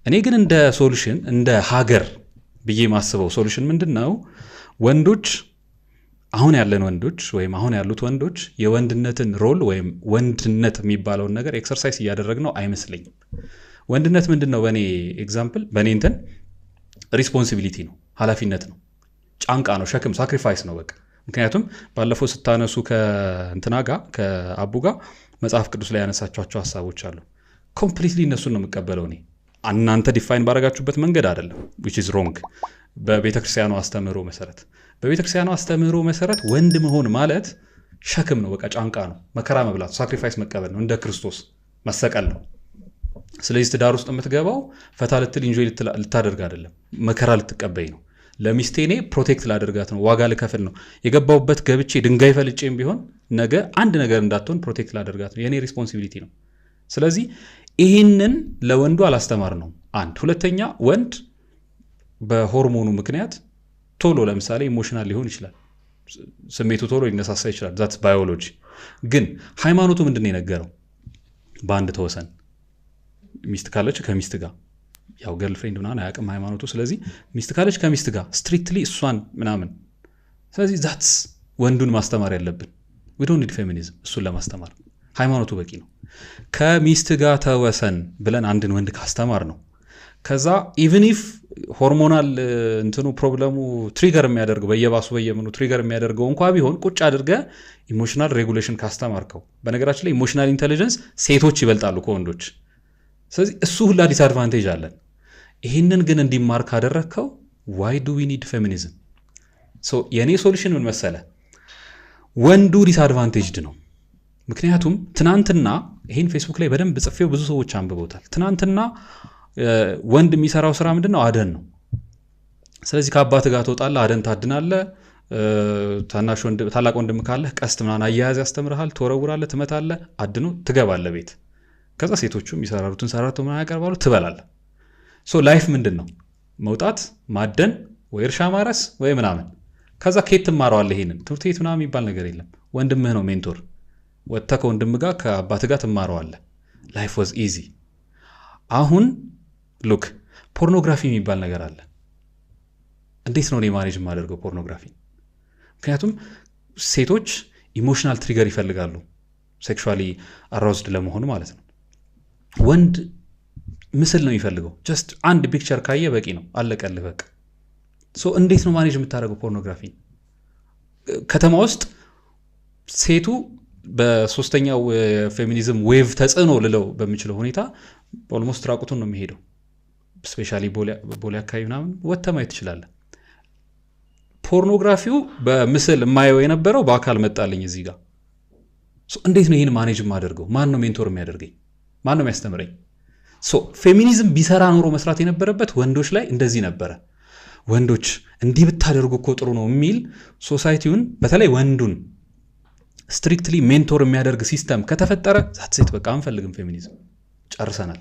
እኔ ግን እንደ ሶሉሽን እንደ ሀገር ብዬ ማስበው ሶሉሽን ምንድነው ወንዶች አሁን ያለን ወንዶች ወይም አሁን ያሉት ወንዶች የወንድነትን ሮል ወይም ወንድነት የሚባለውን ነገር ኤክሰርሳይዝ እያደረግነው አይመስለኝም። ወንድነት ምንድነው በኔ ኤግዛምፕል በኔ እንትን ሪስፖንሲቢሊቲ ነው፣ ኃላፊነት ነው፣ ጫንቃ ነው፣ ሸክም ሳክሪፋይስ ነው በቃ። ምክንያቱም ባለፈው ስታነሱ ከእንትና ጋር ከአቡ ጋር መጽሐፍ ቅዱስ ላይ ያነሳቸዋቸው ሐሳቦች አሉ። ኮምፕሊትሊ እነሱን ነው የምቀበለው እኔ። እናንተ ዲፋይን ባረጋችሁበት መንገድ አይደለም which is wrong። በቤተክርስቲያኑ አስተምህሮ መሰረት ወንድ መሆን ማለት ሸክም ነው በቃ፣ ጫንቃ ነው፣ መከራ መብላት፣ ሳክሪፋይስ መቀበል ነው፣ እንደ ክርስቶስ መሰቀል ነው። ስለዚህ ትዳር ውስጥ የምትገባው ፈታ ልትል ኢንጆይ ልታደርግ አይደለም፣ መከራ ልትቀበይ ነው። ለሚስቴ እኔ ፕሮቴክት ላደርጋት ነው፣ ዋጋ ልከፍል ነው። የገባውበት ገብቼ ድንጋይ ፈልጬም ቢሆን ነገ አንድ ነገር እንዳትሆን ፕሮቴክት ላደርጋት ነው፣ የኔ ሪስፖንሲቢሊቲ ነው። ስለዚህ ይህንን ለወንዱ አላስተማር ነው አንድ። ሁለተኛ ወንድ በሆርሞኑ ምክንያት ቶሎ ለምሳሌ ኢሞሽናል ሊሆን ይችላል፣ ስሜቱ ቶሎ ሊነሳሳ ይችላል። ዛትስ ባዮሎጂ። ግን ሃይማኖቱ ምንድን ነው የነገረው? በአንድ ተወሰን፣ ሚስት ካለች ከሚስት ጋር፣ ያው ገርልፍሬንድ ምናምን አያውቅም ሃይማኖቱ። ስለዚህ ሚስት ካለች ከሚስት ጋር ስትሪክትሊ እሷን ምናምን። ስለዚህ ዛትስ ወንዱን ማስተማር ያለብን። we don't need feminism እሱን ለማስተማር ሃይማኖቱ በቂ ነው። ከሚስት ጋር ተወሰን ብለን አንድን ወንድ ካስተማር ነው። ከዛ ኢቭን ኢፍ ሆርሞናል እንትኑ ፕሮብለሙ ትሪገር የሚያደርገው በየባሱ በየምኑ ትሪገር የሚያደርገው እንኳን ቢሆን ቁጭ አድርገ ኢሞሽናል ሬጉሌሽን ካስተማርከው። በነገራችን ላይ ኢሞሽናል ኢንተለጀንስ ሴቶች ይበልጣሉ ከወንዶች። ስለዚህ እሱ ሁላ ዲስአድቫንቴጅ አለን። ይህንን ግን እንዲማር ካደረግከው why do we need feminism? የኔ ሶሉሽን ምን መሰለ? ወንዱ ዲስአድቫንቴጅድ ነው። ምክንያቱም ትናንትና ይህን ፌስቡክ ላይ በደንብ ጽፌው ብዙ ሰዎች አንብበውታል። ትናንትና ወንድ የሚሰራው ስራ ምንድነው? አደን ነው። ስለዚህ ከአባት ጋር ትወጣለህ፣ አደን ታድናለህ። ታላቅ ወንድም ካለህ ቀስት ምናምን አያያዝ ያስተምርሃል፣ ትወረውራለህ፣ ትመታለህ፣ አድኖ ትገባለህ ቤት። ከዛ ሴቶቹ የሚሰራሩትን ሰራቶ ምናምን ያቀርባሉ፣ ትበላለህ። ላይፍ ምንድን ነው? መውጣት፣ ማደን፣ ወይ እርሻ ማረስ ወይ ምናምን። ከዛ ከየት ትማረዋለህ? ይሄንን ትምህርት ቤት ምናምን የሚባል ነገር የለም። ወንድምህ ነው ሜንቶር። ወጥተህ ከወንድም ጋር ከአባት ጋር ትማረዋለህ። ላይፍ ዋዝ ኢዚ። አሁን ሉክ ፖርኖግራፊ የሚባል ነገር አለ። እንዴት ነው እኔ ማኔጅ የማደርገው ፖርኖግራፊ? ምክንያቱም ሴቶች ኢሞሽናል ትሪገር ይፈልጋሉ ሴክሹዋሊ አራውዝድ ለመሆኑ ማለት ነው። ወንድ ምስል ነው የሚፈልገው። ጀስት አንድ ፒክቸር ካየ በቂ ነው፣ አለቀልህ በቃ። እንዴት ነው ማኔጅ የምታደርገው ፖርኖግራፊ? ከተማ ውስጥ ሴቱ በሶስተኛው ፌሚኒዝም ዌቭ ተጽዕኖ ልለው በሚችለው ሁኔታ ኦልሞስት ራቁቱን ነው የሚሄደው። ስፔሻሊ ቦሌ አካባቢ ምናምን ወጥተህ ማየት ትችላለህ። ፖርኖግራፊው በምስል የማየው የነበረው በአካል መጣልኝ እዚህ ጋር። እንዴት ነው ይህን ማኔጅ የማደርገው? ማን ነው ሜንቶር የሚያደርገኝ? ማን ነው የሚያስተምረኝ? ፌሚኒዝም ቢሰራ ኖሮ መስራት የነበረበት ወንዶች ላይ እንደዚህ ነበረ። ወንዶች እንዲህ ብታደርጉ እኮ ጥሩ ነው የሚል ሶሳይቲውን በተለይ ወንዱን ስትሪክትሊ ሜንቶር የሚያደርግ ሲስተም ከተፈጠረ ዛት ሴት በቃ አንፈልግም ፌሚኒዝም፣ ጨርሰናል።